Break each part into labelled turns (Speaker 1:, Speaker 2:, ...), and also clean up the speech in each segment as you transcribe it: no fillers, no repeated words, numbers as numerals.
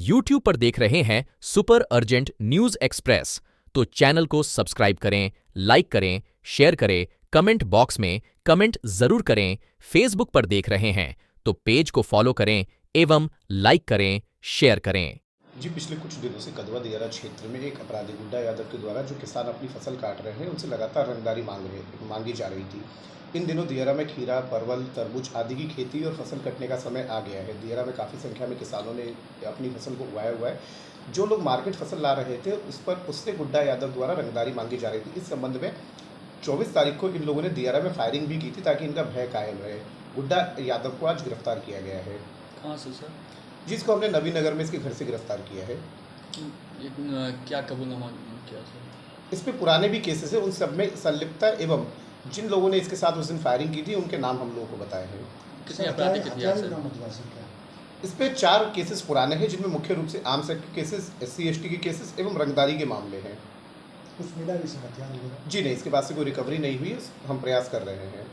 Speaker 1: YouTube पर देख रहे हैं सुपर अर्जेंट न्यूज एक्सप्रेस, तो चैनल को सब्सक्राइब करें, लाइक करें, शेयर करें, कमेंट बॉक्स में कमेंट जरूर करें। फेसबुक पर देख रहे हैं तो पेज को फॉलो करें एवं लाइक करें, शेयर करें।
Speaker 2: जी, पिछले कुछ दिनों से कदवा दियारा क्षेत्र में एक अपराधी गुड्डा यादव के द्वारा जो किसान अपनी फसल काट रहे हैं उनसे लगातार रंगदारी मांगी जा रही थी। इन दिनों दियारा में खीरा, परवल, तरबूज आदि की खेती और फसल कटने का समय आ गया है। दियारा में काफ़ी संख्या में किसानों ने अपनी फसल को उगाया हुआ है। जो लोग मार्केट फसल ला रहे थे उससे गुड्डा यादव द्वारा रंगदारी मांगी जा रही थी। इस संबंध में 24 तारीख को इन लोगों ने दियारा में फायरिंग भी की थी ताकि इनका भय कायम रहे। गुड्डा यादव को आज गिरफ्तार किया गया है।
Speaker 3: कहाँ से सर?
Speaker 2: जिसको हमने नवी नगर में इसके घर से गिरफ्तार किया है।
Speaker 3: क्या कबूलनामा किया सर?
Speaker 2: इस पे पुराने भी केसेस हैं, उन सब में संलिप्तता एवं जिन लोगों ने इसके साथ उस दिन फायरिंग की थी उनके नाम हम लोगों को बताए हैं।
Speaker 3: कितने अपराधी कितने हैं सर?
Speaker 2: इस पे 4 केसेस पुराने हैं जिनमें मुख्य रूप से आर्म्स एक्ट के केसेस, SC/ST के केसेस एवं रंगदारी के मामले हैं।
Speaker 4: कुछ मिला भी सर हथियार वगैरह?
Speaker 2: जी नहीं, इसके पास से कोई रिकवरी नहीं हुई, हम प्रयास कर रहे हैं।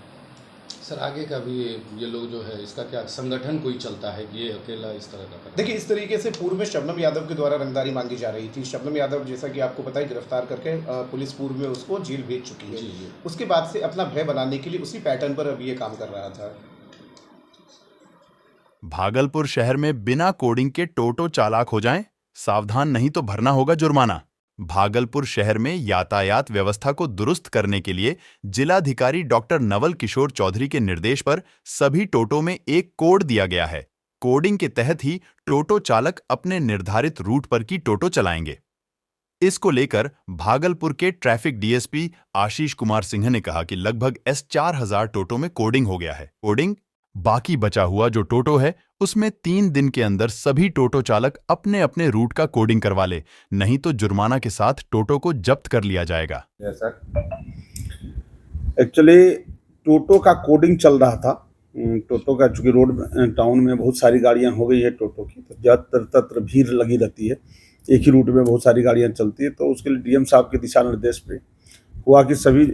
Speaker 5: सर आगे का भी ये लोग जो है इसका क्या संगठन कोई चलता है कि ये अकेला इस तरह का करता?
Speaker 2: देखिए, इस तरीके से पूर्व में शबनम यादव के द्वारा रंगदारी मांगी जा रही थी। शबनम यादव, जैसा कि आपको पता है, गिरफ्तार करके पुलिस पूर्व में उसको जेल भेज चुकी है।
Speaker 5: जी।
Speaker 2: उसके बाद से अपना भय बनाने के लिए उसी पैटर्न पर अभी ये काम कर रहा था।
Speaker 6: भागलपुर शहर में बिना कोडिंग के टोटो चालाक हो जाएं, सावधान नहीं तो भरना होगा जुर्माना। भागलपुर शहर में यातायात व्यवस्था को दुरुस्त करने के लिए जिलाधिकारी डॉक्टर नवल किशोर चौधरी के निर्देश पर सभी टोटो में एक कोड दिया गया है। कोडिंग के तहत ही टोटो चालक अपने निर्धारित रूट पर की टोटो चलाएंगे। इसको लेकर भागलपुर के ट्रैफिक DSP आशीष कुमार सिंह ने कहा कि लगभग S4000 टोटो में कोडिंग हो गया है। कोडिंग बाकी बचा हुआ जो टोटो है उसमें 3 दिन के अंदर सभी टोटो चालक अपने अपने रूट का कोडिंग करवा ले, नहीं तो जुर्माना के साथ टोटो को जब्त कर लिया जाएगा।
Speaker 7: सर, एक्चुअली टोटो का कोडिंग चल रहा था। टोटो का चूंकि रोड टाउन में बहुत सारी गाड़ियां हो गई है टोटो की, तो ज़्यादातर तत्र भीड़ लगी रहती है। एक ही रूट में बहुत सारी गाड़ियां चलती है, तो उसके लिए DM साहब के दिशा निर्देश पे हुआ कि सभी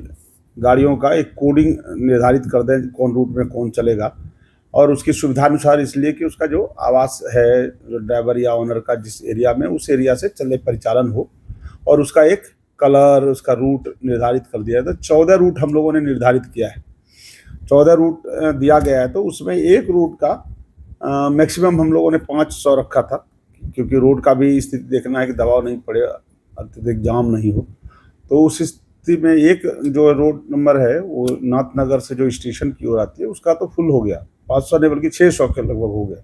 Speaker 7: गाड़ियों का एक कोडिंग निर्धारित कर दें, कौन रूट में कौन चलेगा। और उसकी सुविधानुसार, इसलिए कि उसका जो आवास है, जो ड्राइवर या ओनर का जिस एरिया में, उस एरिया से चले परिचालन हो, और उसका एक कलर, उसका रूट निर्धारित कर दिया है। तो 14 रूट हम लोगों ने निर्धारित किया है। 14 रूट दिया गया है, तो उसमें एक रूट का मैक्सिमम हम लोगों ने 500 रखा था, क्योंकि रोड का भी स्थिति देखना है कि दबाव नहीं पड़े, अत्यधिक जाम नहीं हो। तो उस स्थिति में एक जो रोड नंबर है वो नाथनगर से जो स्टेशन की ओर आती है उसका तो फुल हो गया, 500 नहीं बल्कि 600 के लगभग हो गया।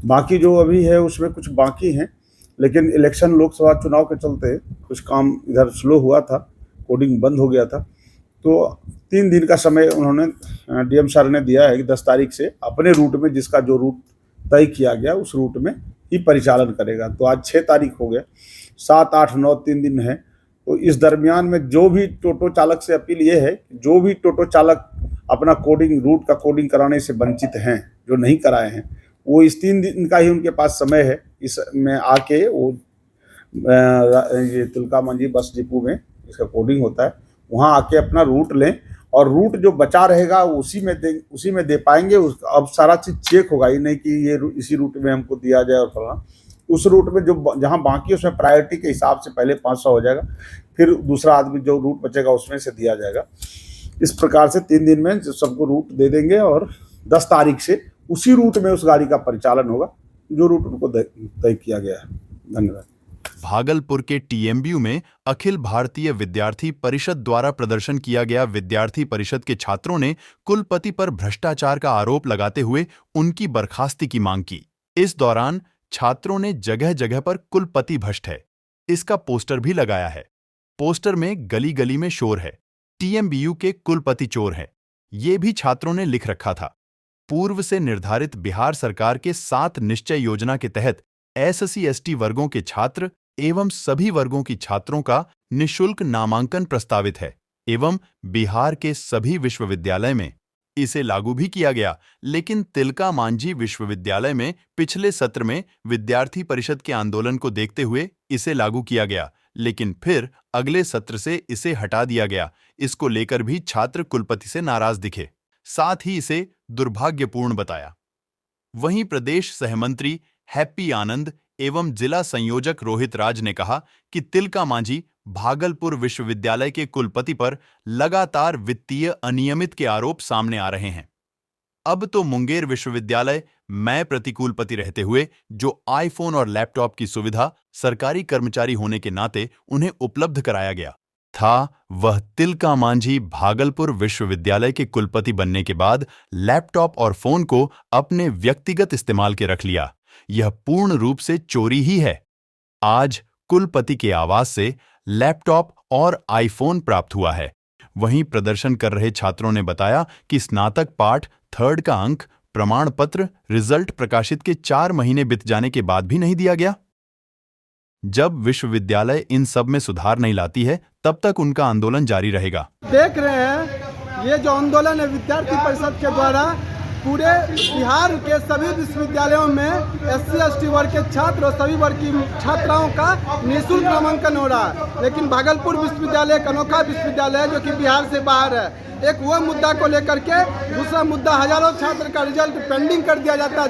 Speaker 7: बाकी जो अभी है उसमें कुछ बाकी हैं, लेकिन इलेक्शन लोकसभा चुनाव के चलते कुछ काम इधर स्लो हुआ था, कोडिंग बंद हो गया था। तो 3 दिन का समय उन्होंने DM सर ने दिया है कि 10 तारीख से अपने रूट में, जिसका जो रूट तय किया गया उस रूट में ही परिचालन करेगा। तो आज 6 तारीख हो गया, 7, 8, 9 3 दिन है। तो इस दरमियान में जो भी टोटो चालक से अपील ये है, जो भी टोटो चालक अपना कोडिंग, रूट का कोडिंग कराने से वंचित हैं, जो नहीं कराए हैं, वो इस 3 दिन का ही उनके पास समय है। इसमें आके वो ये तिलका मंजी बस डिपो में इसका कोडिंग होता है, वहाँ आके अपना रूट लें, और रूट जो बचा रहेगा उसी में दे पाएंगे। अब सारा चीज़ चेक होगा, ये नहीं कि ये इसी रूट में हमको दिया जाए और फलाना। उस रूट में जो जहाँ बाकी है उसमें प्रायोरिटी के हिसाब से पहले 500 हो जाएगा, फिर दूसरा आदमी जो रूट बचेगा उसमें से दिया जाएगा। इस प्रकार से 3 दिन में सबको रूट दे देंगे, और 10 तारीख से उसी रूट में उस गाड़ी का परिचालन होगा जो रूट उनको तय किया गया है। धन्यवाद।
Speaker 6: भागलपुर के TMBU में अखिल भारतीय विद्यार्थी परिषद द्वारा प्रदर्शन किया गया। विद्यार्थी परिषद के छात्रों ने कुलपति पर भ्रष्टाचार का आरोप लगाते हुए उनकी बर्खास्ती की मांग की। इस दौरान छात्रों ने जगह जगह पर कुलपति भ्रष्ट है इसका पोस्टर भी लगाया है। पोस्टर में गली गली में शोर है, TMBU के कुलपति चोर हैं, ये भी छात्रों ने लिख रखा था। पूर्व से निर्धारित बिहार सरकार के 7 निश्चय योजना के तहत SC/ST वर्गों के छात्र एवं सभी वर्गों की छात्रों का निःशुल्क नामांकन प्रस्तावित है, एवं बिहार के सभी विश्वविद्यालय में इसे लागू भी किया गया। लेकिन तिलका मांझी विश्वविद्यालय में पिछले सत्र में विद्यार्थी परिषद के आंदोलन को देखते हुए इसे लागू किया गया, लेकिन फिर अगले सत्र से इसे हटा दिया गया। इसको लेकर भी छात्र कुलपति से नाराज दिखे, साथ ही इसे दुर्भाग्यपूर्ण बताया। वहीं प्रदेश सहमंत्री हैप्पी आनंद एवं जिला संयोजक रोहित राज ने कहा कि तिलका मांझी भागलपुर विश्वविद्यालय के कुलपति पर लगातार वित्तीय अनियमित के आरोप सामने आ रहे हैं। अब तो मुंगेर विश्वविद्यालय मैं प्रतिकुलपति रहते हुए जो आईफोन और लैपटॉप की सुविधा सरकारी कर्मचारी होने के नाते उन्हें उपलब्ध कराया गया था, वह तिलका मांझी भागलपुर विश्वविद्यालय के कुलपति बनने के बाद लैपटॉप और फोन को अपने व्यक्तिगत इस्तेमाल के रख लिया। यह पूर्ण रूप से चोरी ही है। आज कुलपति के आवास से लैपटॉप और आईफोन प्राप्त हुआ है। वहीं प्रदर्शन कर रहे छात्रों ने बताया कि स्नातक पाठ 3rd का अंक, प्रमाण पत्र, रिजल्ट प्रकाशित के 4 महीने बीत जाने के बाद भी नहीं दिया गया। जब विश्वविद्यालय इन सब में सुधार नहीं लाती है, तब तक उनका आंदोलन जारी रहेगा।
Speaker 8: देख रहे हैं ये जो आंदोलन है विद्यार्थी परिषद के द्वारा पूरे बिहार के सभी विश्वविद्यालयों में SC/ST वर्ग के छात्र और सभी वर्ग की छात्राओं का निःशुल्क नामांकन हो रहा है, लेकिन भागलपुर विश्वविद्यालय एक अनोखा विश्वविद्यालय है जो कि बिहार से बाहर है। एक वो मुद्दा को लेकर के दूसरा मुद्दा हजारों छात्र का रिजल्ट पेंडिंग कर दिया जाता है।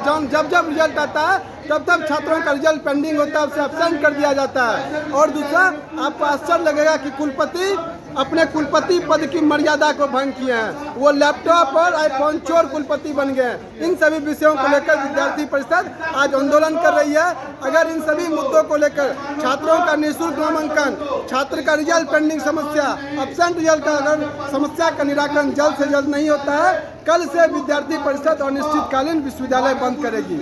Speaker 8: जब रिजल्ट आता है तब छात्रों का रिजल्ट पेंडिंग होता है, उसे एब्सेंट कर दिया जाता है। और दूसरा, आपको आश्चर्य लगेगा कि कुलपति अपने कुलपति पद की मर्यादा को भंग किए हैं। वो लैपटॉप और आईफोन चोर कुलपति बन गए। इन सभी विषयों को लेकर विद्यार्थी परिषद आज आंदोलन कर रही है। अगर इन सभी मुद्दों को लेकर छात्रों का निःशुल्क नामांकन, छात्र का रिजल्ट पेंडिंग समस्या, एब्सेंट रिजल्ट का अगर समस्या का निराकरण जल्द से जल्द नहीं होता है, कल से विद्यार्थी परिषद अनिश्चितकालीन विश्वविद्यालय बंद करेगी।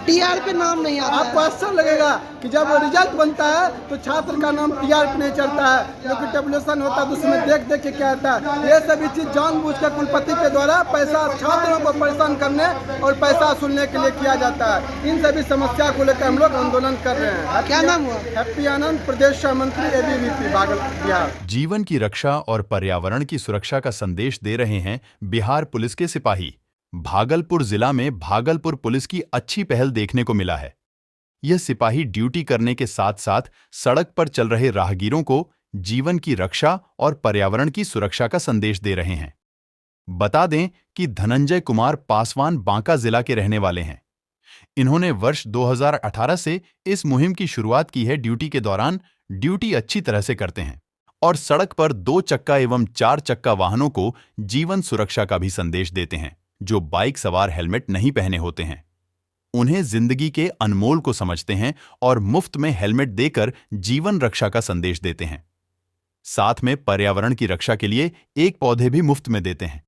Speaker 9: TR पे नाम नहीं आता।
Speaker 8: आपको आश्चर्य लगेगा कि जब रिजल्ट बनता है तो छात्र का नाम TR पे नहीं चढ़ता है, क्योंकि टेबुलेशन होता है तो उसमें देख के क्या आता है। ये सभी चीज जानबूझकर कुलपति के द्वारा पैसा छात्रों को परेशान करने और पैसा वसूलने के लिए किया जाता है। इन सभी समस्या को लेकर हम लोग आंदोलन कर रहे हैं।
Speaker 9: क्या नाम हुआ?
Speaker 8: हैप्पी आनंद, प्रदेश मंत्री ABVP बिहार।
Speaker 6: जीवन की रक्षा और पर्यावरण की सुरक्षा का संदेश दे रहे हैं बिहार पुलिस के सिपाही। भागलपुर जिला में भागलपुर पुलिस की अच्छी पहल देखने को मिला है। यह सिपाही ड्यूटी करने के साथ साथ सड़क पर चल रहे राहगीरों को जीवन की रक्षा और पर्यावरण की सुरक्षा का संदेश दे रहे हैं। बता दें कि धनंजय कुमार पासवान बांका जिला के रहने वाले हैं। इन्होंने वर्ष 2018 से इस मुहिम की शुरुआत की है। ड्यूटी के दौरान ड्यूटी अच्छी तरह से करते हैं और सड़क पर 2 चक्का एवं 4 चक्का वाहनों को जीवन सुरक्षा का भी संदेश देते हैं, जो बाइक सवार हेलमेट नहीं पहने होते हैं। उन्हें जिंदगी के अनमोल को समझते हैं और मुफ्त में हेलमेट देकर जीवन रक्षा का संदेश देते हैं। साथ में पर्यावरण की रक्षा के लिए 1 पौधे भी मुफ्त में देते हैं।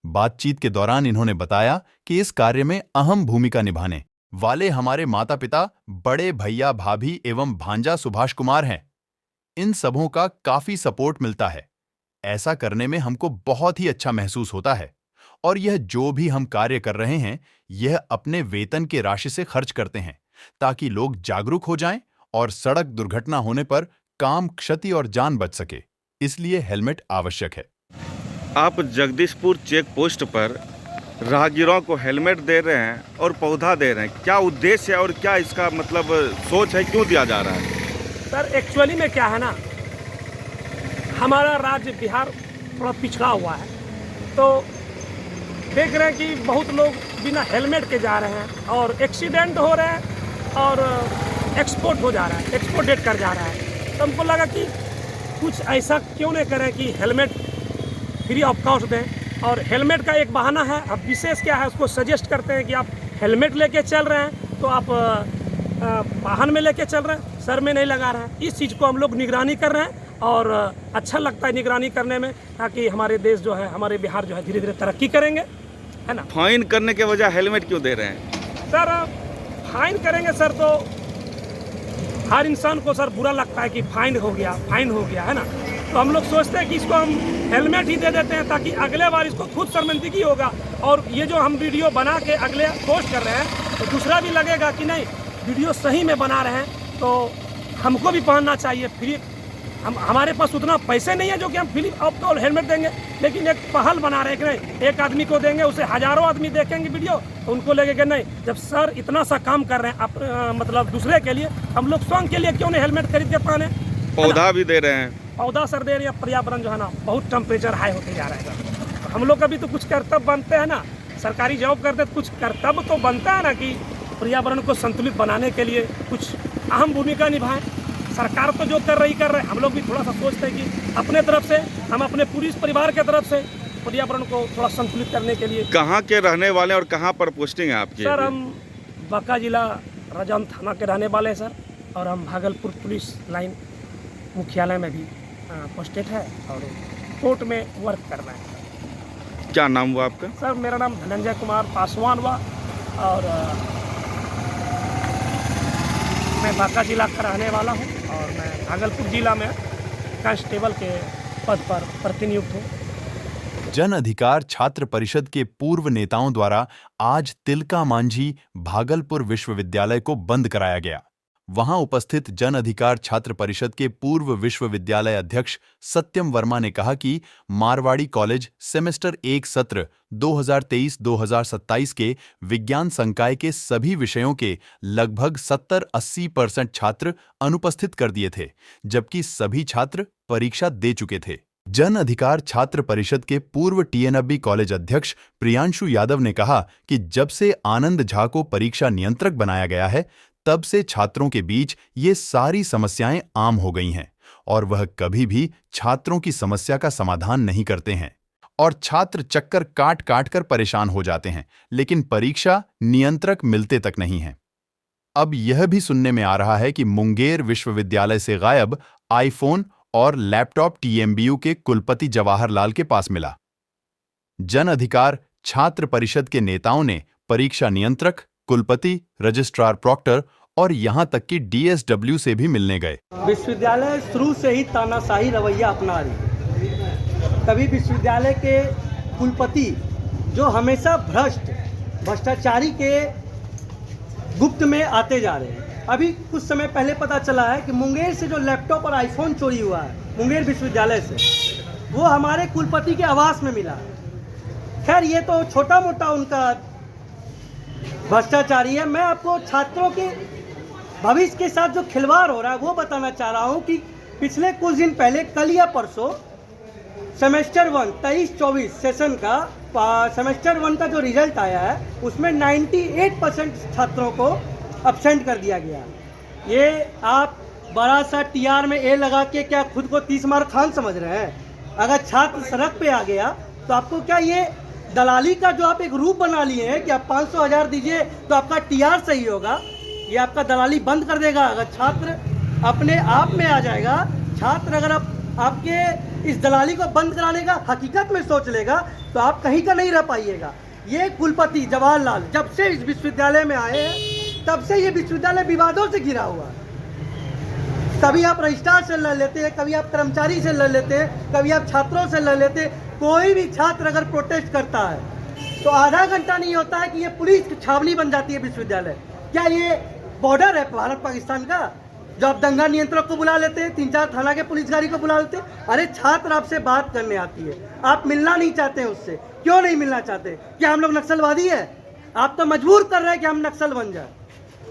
Speaker 6: बातचीत के दौरान इन्होंने बताया कि इस कार्य में अहम भूमिका निभाने वाले हमारे माता पिता, बड़े भैया भाभी एवं भांजा सुभाष कुमार हैं। इन सबों का काफी सपोर्ट मिलता है। ऐसा करने में हमको बहुत ही अच्छा महसूस होता है और यह जो भी हम कार्य कर रहे हैं, यह अपने वेतन के राशि से खर्च करते हैं ताकि लोग जागरूक हो जाएं और सड़क दुर्घटना होने पर काम, क्षति और जान बच सके। इसलिए हेलमेट आवश्यक है।
Speaker 10: आप जगदीशपुर चेक पोस्ट पर राहगीरों को हेलमेट दे रहे हैं और पौधा दे रहे हैं, क्या उद्देश्य है और क्या इसका मतलब सोच है, क्यों दिया जा रहा है?
Speaker 11: सर एक्चुअली में क्या है ना, हमारा राज्य बिहार थोड़ा पिछड़ा हुआ है, तो देख रहे हैं कि बहुत लोग बिना हेलमेट के जा रहे हैं और एक्सीडेंट हो रहे हैं और एक्सपोर्ट हो जा रहा है, एक्सपोर्ट डेट कर जा रहा है। तो हमको लगा कि कुछ ऐसा क्यों नहीं करें कि हेलमेट फ्री ऑफ कॉस्ट दें। और हेलमेट का एक बहाना है, अब विशेष क्या है उसको सजेस्ट करते हैं कि आप हेलमेट लेके चल रहे हैं तो आप वाहन में लेके चल रहे हैं, सर में नहीं लगा रहे हैं। इस चीज़ को हम लोग निगरानी कर रहे हैं और अच्छा लगता है निगरानी करने में, ताकि हमारे देश जो है, हमारे बिहार जो है धीरे धीरे तरक्की करेंगे, है ना।
Speaker 10: फाइन करने के वजह हेलमेट क्यों दे रहे हैं?
Speaker 11: सर फाइन करेंगे सर तो हर इंसान को सर बुरा लगता है कि फाइन हो गया, है ना। तो हम लोग सोचते हैं कि इसको हम हेलमेट ही दे देते हैं ताकि अगले बार इसको खुद शर्मिंदगी होगा। और ये जो हम वीडियो बना के अगले पोस्ट कर रहे हैं तो दूसरा भी लगेगा कि नहीं वीडियो सही में बना रहे हैं तो हमको भी पहनना चाहिए फ्री। हमारे पास उतना पैसे नहीं है जो कि हम फ्री ऑफ कॉस्ट हेलमेट देंगे, लेकिन एक पहल बना रहे हैं कि नहीं एक आदमी को देंगे, उसे हजारों आदमी देखेंगे वीडियो तो उनको लगेगा नहीं जब सर इतना सा काम कर रहे हैं मतलब दूसरे के लिए, हम लोग स्वयं के लिए क्यों नहीं हेलमेट खरीद के पहने।
Speaker 10: पौधा भी दे रहे हैं,
Speaker 11: पौधा सर दे रहे हैं। पर्यावरण जो है ना बहुत टेम्परेचर हाई होते जा रहा है, तो हम लोग का भी तो कुछ कर्तव्य बनते हैं ना। सरकारी जॉब करते तो कुछ कर्तव्य तो बनता है ना कि पर्यावरण को संतुलित बनाने के लिए कुछ अहम भूमिका निभाएं। सरकार तो जो कर रहे हैं, हम लोग भी थोड़ा सा सोचते हैं कि अपने तरफ से हम अपने पूरी परिवार के तरफ से पर्यावरण को थोड़ा संतुलित करने के लिए।
Speaker 10: कहाँ के रहने वाले और कहाँ पर पोस्टिंग है आपकी?
Speaker 11: सर हम बांका जिला राजौंद थाना के रहने वाले हैं सर, और हम भागलपुर पुलिस लाइन मुख्यालय में भी पोस्टेड है और कोर्ट में वर्क कर रहे हैं।
Speaker 10: क्या नाम हुआ आपका?
Speaker 11: सर मेरा नाम धनंजय कुमार पासवान हुआ और मैं बांका जिला का रहने वाला हूँ और मैं भागलपुर जिला में कांस्टेबल के पद पर प्रतिनियुक्त हूँ।
Speaker 6: जन अधिकार छात्र परिषद के पूर्व नेताओं द्वारा आज तिलका मांझी भागलपुर विश्वविद्यालय को बंद कराया गया। वहां उपस्थित जन अधिकार छात्र परिषद के पूर्व विश्वविद्यालय अध्यक्ष सत्यम वर्मा ने कहा कि मारवाड़ी कॉलेज सेमेस्टर 1 सत्र 2023-2027 के विज्ञान संकाय के सभी विषयों के लगभग 70-80% छात्र अनुपस्थित कर दिए थे, जबकि सभी छात्र परीक्षा दे चुके थे। जन अधिकार छात्र परिषद के पूर्व टीएनबी कॉलेज अध्यक्ष प्रियांशु यादव ने कहा कि जब से आनंद झा को परीक्षा नियंत्रक बनाया गया है, तब से छात्रों के बीच ये सारी समस्याएं आम हो गई हैं और वह कभी भी छात्रों की समस्या का समाधान नहीं करते हैं और छात्र चक्कर काट काट कर परेशान हो जाते हैं, लेकिन परीक्षा नियंत्रक मिलते तक नहीं हैं। अब यह भी सुनने में आ रहा है कि मुंगेर विश्वविद्यालय से गायब आईफोन और लैपटॉप टीएमबीयू के कुलपति जवाहरलाल के पास मिला। जन अधिकार छात्र परिषद के नेताओं ने परीक्षा नियंत्रक, कुलपति, रजिस्ट्रार प्रॉक्टर और यहां तक कि डीएसडब्ल्यू से भी मिलने गए।
Speaker 8: विश्वविद्यालय शुरू से ही तानाशाही रवैया अपना रही है। कभी विश्वविद्यालय के कुलपति जो हमेशा भ्रष्टाचारी के गुप्त में आते जा रहे हैं। अभी कुछ समय पहले पता चला है कि मुंगेर से जो लैपटॉप और आईफोन चोरी हुआ है मुंगेर विश्वविद्यालय से, वो हमारे कुलपति के आवास में मिला। खैर ये तो छोटा मोटा उनका भ्रष्टाचारी है। मैं आपको छात्रों के भविष्य के साथ जो खिलवाड़ हो रहा है वो बताना चाह रहा हूँ कि पिछले कुछ दिन पहले, कल या परसों, सेमेस्टर 1 23-24 सेशन का सेमेस्टर 1 का जो रिजल्ट आया है उसमें 98% छात्रों को अब्सेंट कर दिया गया। ये आप बड़ा सा टीआर में ए लगा के क्या खुद को 30 मार खान समझ रहे हैं? अगर छात्र सड़क पे आ गया तो आपको क्या ये दलाली का जो आप एक रूप बना लिए हैं कि आप 500,000 दीजिए तो आपका टीआर सही होगा, ये आपका दलाली बंद कर देगा। अगर छात्र अपने आप में आ जाएगा, छात्र अगर आपके इस दलाली को बंद कराने का हकीकत में सोच लेगा तो आप कहीं का नहीं रह पाइएगा। ये कुलपति जवाहरलाल जब से इस विश्वविद्यालय में आए हैं तब से ये विश्वविद्यालय विवादों से घिरा हुआ है। कभी आप रजिस्ट्रार से लड़ लेते हैं, कभी आप कर्मचारी से लड़ लेते हैं, कभी आप छात्रों से लड़ लेते हैं। कोई भी छात्र अगर प्रोटेस्ट करता है तो आधा घंटा नहीं होता है कि ये पुलिस की छावनी बन जाती है विश्वविद्यालय। क्या ये बॉर्डर है भारत पाकिस्तान का जो आप दंगा नियंत्रक को बुला लेते हैं, 3-4 थाना के पुलिस गाड़ी को बुला लेते हैं? अरे छात्र आपसे बात करने आती है, आप मिलना नहीं चाहते हैं उससे। क्यों नहीं मिलना चाहते? क्या हम लोग नक्सलवादी है? आप तो मजबूर कर रहे हैं कि हम नक्सल बन जाए।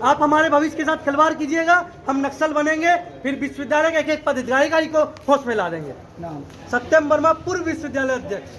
Speaker 8: आप हमारे भविष्य के साथ खिलवाड़ कीजिएगा, हम नक्सल बनेंगे, फिर विश्वविद्यालय के एक पदाधिकारी को होश में ला देंगे। सत्यम वर्मा, पूर्व विश्वविद्यालय अध्यक्ष।